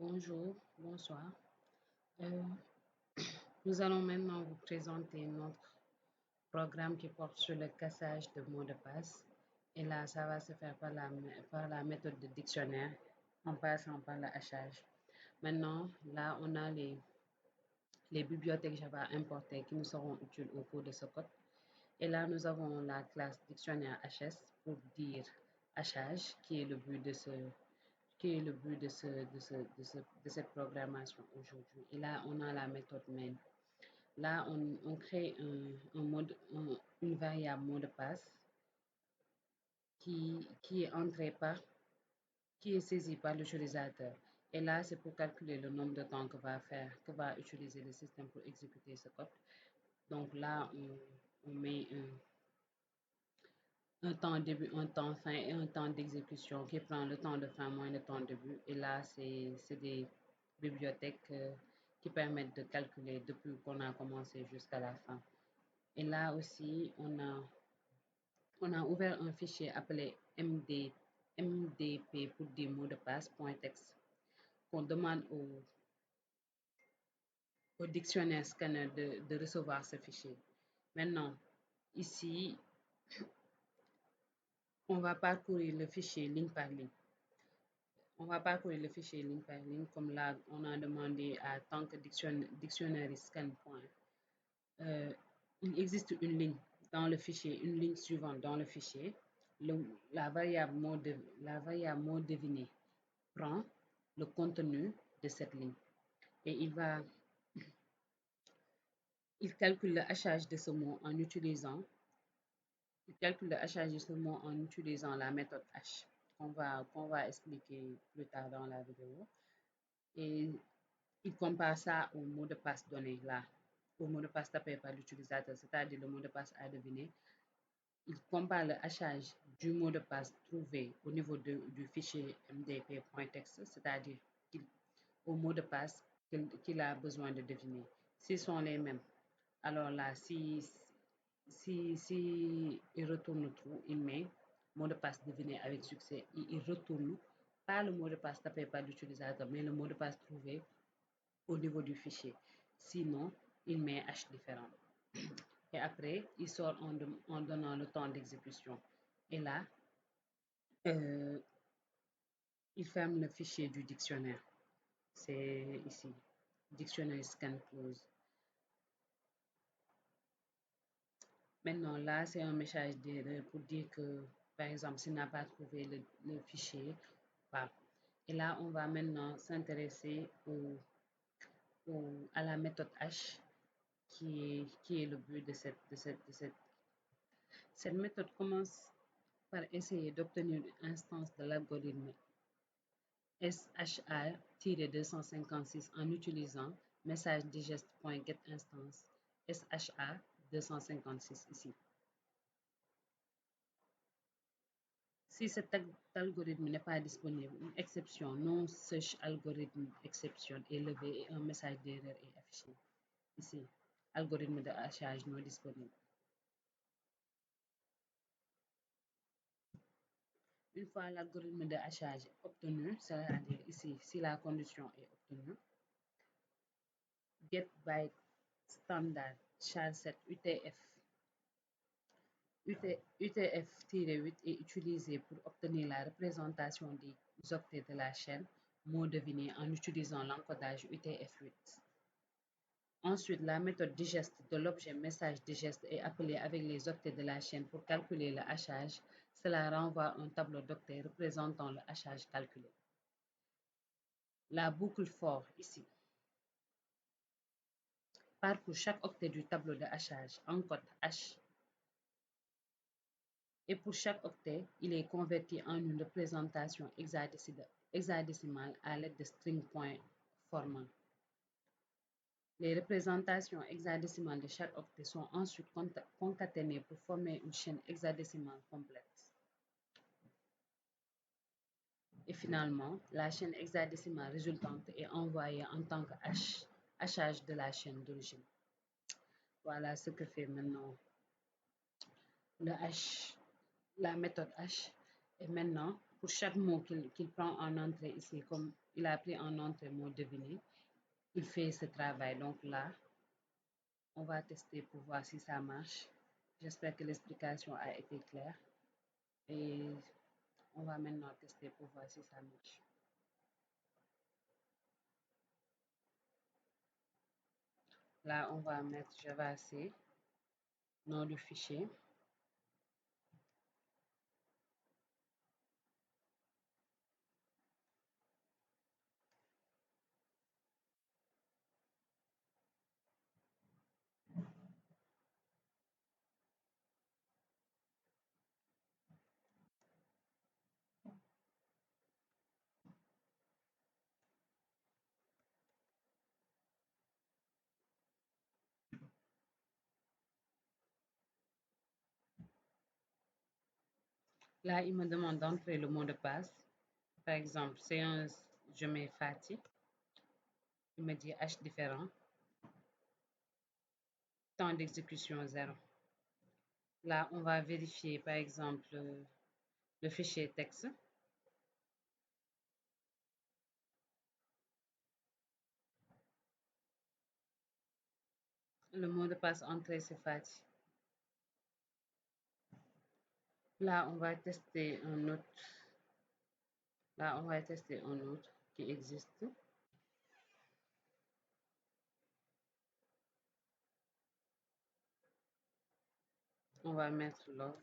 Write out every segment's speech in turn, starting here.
Bonjour, bonsoir. Euh, Nous allons maintenant vous présenter notre programme qui porte sur le cassage de mots de passe. Et là, ça va se faire par la méthode de dictionnaire en passant par le hachage. Maintenant, là, on a les bibliothèques Java importées qui nous seront utiles au cours de ce code. Et là, nous avons la classe dictionnaire HS pour dire hachage, qui est le but de cette programmation aujourd'hui. Et là, on a la méthode main. Là, on crée une variable mot de passe qui est qui est saisie par l'utilisateur. Et là, c'est pour calculer le nombre de temps que va utiliser le système pour exécuter ce code. Donc là, on met un temps début, un temps fin et un temps d'exécution qui prend le temps de fin moins le temps de début. Et là, c'est des bibliothèques qui permettent de calculer depuis qu'on a commencé jusqu'à la fin. Et là aussi, on a ouvert un fichier appelé MDP pour des mots de passe .text qu'on demande au dictionnaire scanner de recevoir ce fichier. Maintenant, ici, on va parcourir le fichier ligne par ligne. On va parcourir le fichier ligne par ligne, comme là, on a demandé à tant que dictionnaire scan. Il existe une ligne dans le fichier, une ligne suivante dans le fichier. La variable mot deviné prend le contenu de cette ligne et il calcule le hachage de ce mot en utilisant la méthode hash qu'on va expliquer plus tard dans la vidéo. Et il compare ça au mot de passe donné là, au mot de passe tapé par l'utilisateur, c'est-à-dire le mot de passe à deviner. Il compare le hachage du mot de passe trouvé au niveau du fichier mdp.text, c'est-à-dire au mot de passe qu'il a besoin de deviner. S'ils sont les mêmes, alors là, si il retourne true, il met mot de passe deviné avec succès. Il retourne pas le mot de passe tapé par l'utilisateur, mais le mot de passe trouvé au niveau du fichier. Sinon, il met hash différent. Et après, il sort en donnant le temps d'exécution. Et là, euh, il ferme le fichier du dictionnaire. C'est ici, dictionnaire scan close. Maintenant, là, c'est un message d'erreur pour dire que, par exemple, s'il n'a pas trouvé le fichier, pas. Et là, on va maintenant s'intéresser à la méthode H qui est le but de cette méthode commence par essayer d'obtenir une instance de l'algorithme SHA-256 en utilisant message digest.getInstance SHA-256 ici. Si cet algorithme n'est pas disponible, une exception non search algorithm exception est levée et un message d'erreur est affiché. Ici, algorithme de hachage non disponible. Une fois l'algorithme de hachage obtenu, c'est-à-dire ici, si la condition est obtenue, get byte standard charset UTF-8 est utilisé pour obtenir la représentation des octets de la chaîne mot deviné en utilisant l'encodage UTF-8. Ensuite, la méthode digest de l'objet message digest est appelée avec les octets de la chaîne pour calculer le hachage. Cela renvoie un tableau d'octets représentant le hachage calculé. La boucle for ici parcourt chaque octet du tableau de hachage en code H. Et pour chaque octet, il est converti en une représentation hexadécimale à l'aide de string point formant. Les représentations hexadécimales de chaque octet sont ensuite concaténées pour former une chaîne hexadécimale complète. Et finalement, la chaîne hexadécimale résultante est envoyée en tant que hachage de la chaîne d'origine. Voilà ce que fait maintenant la méthode H. Et maintenant, pour chaque mot qu'il prend en entrée ici, comme il a pris en entrée mot deviné, il fait ce travail. Donc là, on va tester pour voir si ça marche. J'espère que l'explication a été claire. Et on va maintenant tester pour voir si ça marche. Là, on va mettre Java C, nom du fichier. Là, il me demande d'entrer le mot de passe. Par exemple, je mets Fatih. Il me dit H différent. Temps d'exécution 0. Là, on va vérifier, par exemple, le fichier texte. Le mot de passe entré, c'est Fatih. Là, on va tester un autre. Là, on va tester un autre qui existe. On va mettre love.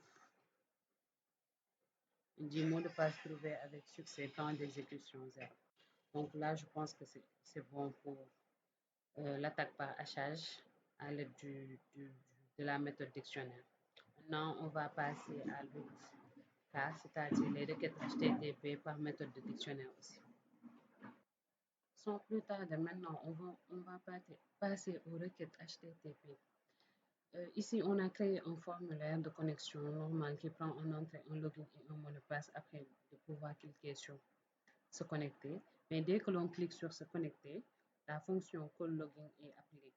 Il dit mot de passe trouvé avec succès, temps d'exécution 0. Donc là, je pense que c'est bon pour l'attaque par hachage à l'aide de la méthode dictionnaire. Maintenant, on va passer à l'autre cas, c'est-à-dire les requêtes HTTP par méthode de dictionnaire aussi. Sans plus tarder, maintenant, on va passer aux requêtes HTTP. Ici, on a créé un formulaire de connexion normal qui prend en entrée un login et un mot de passe après de pouvoir cliquer sur se connecter. Mais dès que l'on clique sur se connecter, la fonction call login est appelée.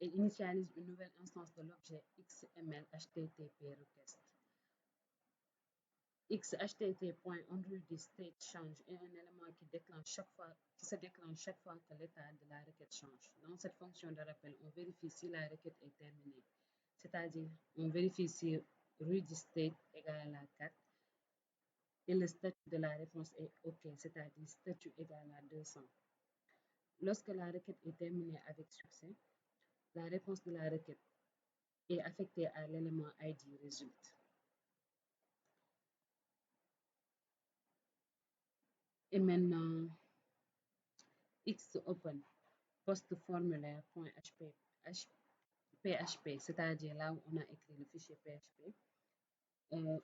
Elle initialise une nouvelle instance de l'objet XML HTTP request. XHTTP.onReadyState change est un élément qui se déclenche chaque fois que l'état de la requête change. Dans cette fonction de rappel, on vérifie si la requête est terminée, c'est-à-dire on vérifie si readyState égale à 4 et le statut de la réponse est OK, c'est-à-dire statut égal à 200. Lorsque la requête est terminée avec succès, la réponse de la requête est affectée à l'élément ID résulte. Et maintenant, xopen post formulaire.php, c'est-à-dire là où on a écrit le fichier PHP,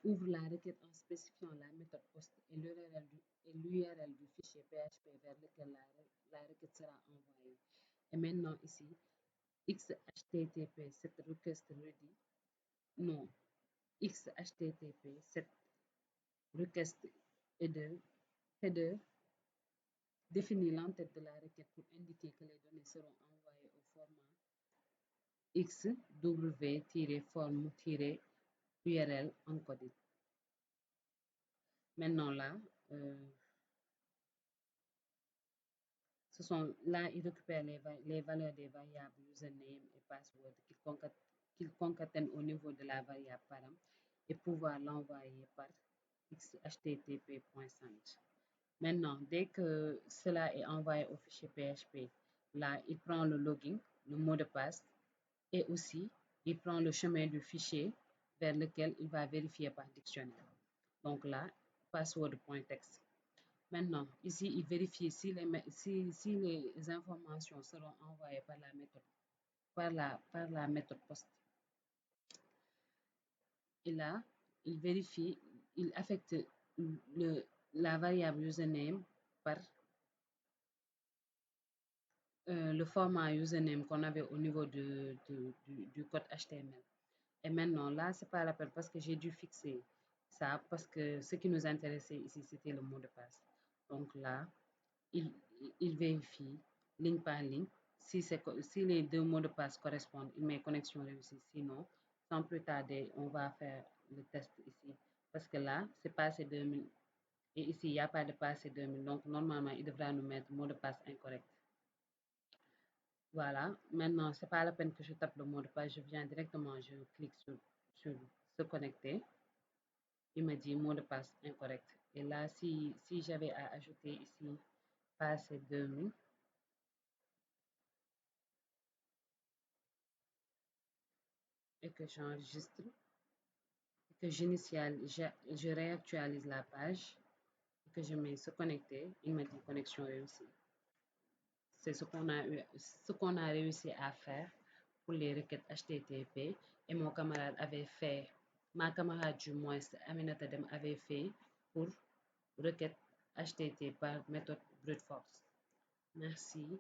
ouvre la requête en spécifiant la méthode post et l'URL du fichier PHP vers lequel la requête sera envoyée. Et maintenant ici, XHTTP set request ready, non, XHTTP set request header définit l'entête de la requête pour indiquer que les données seront envoyées au format xw-form-url encodé. Maintenant là, là, il récupère les valeurs des variables username et password qu'il concatène au niveau de la variable param et pouvoir l'envoyer par xhtp.send. Maintenant, dès que cela est envoyé au fichier PHP, là, il prend le login, le mot de passe et aussi, il prend le chemin du fichier vers lequel il va vérifier par dictionnaire. Donc là, password.txt. Maintenant, ici, il vérifie si les informations seront envoyées par la méthode post. Et là, il vérifie, il affecte la variable username par le format username qu'on avait au niveau du code HTML. Et maintenant, là, c'est pas la peine parce que j'ai dû fixer ça parce que ce qui nous intéressait ici, c'était le mot de passe. Donc là, il vérifie ligne par ligne. Si les deux mots de passe correspondent, il met connexion réussie. Sinon, sans plus tarder, on va faire le test ici parce que là, c'est passé 2000 et ici, il n'y a pas de passé 2000. Donc, normalement, il devra nous mettre mot de passe incorrect. Voilà, maintenant, c'est pas la peine que je tape le mot de passe, je viens directement, je clique sur se connecter. Il me dit mot de passe incorrect. Et là, si j'avais à ajouter ici passé 2000, et que j'enregistre, que je réactualise la page, et que je mets se connecter, il me dit connexion réussie. C'est ce qu'on a réussi à faire pour les requêtes HTTP et mon camarade avait fait, ma camarade du moins, Aminata Dem avait fait pour requête HTTP par méthode brute force. Merci.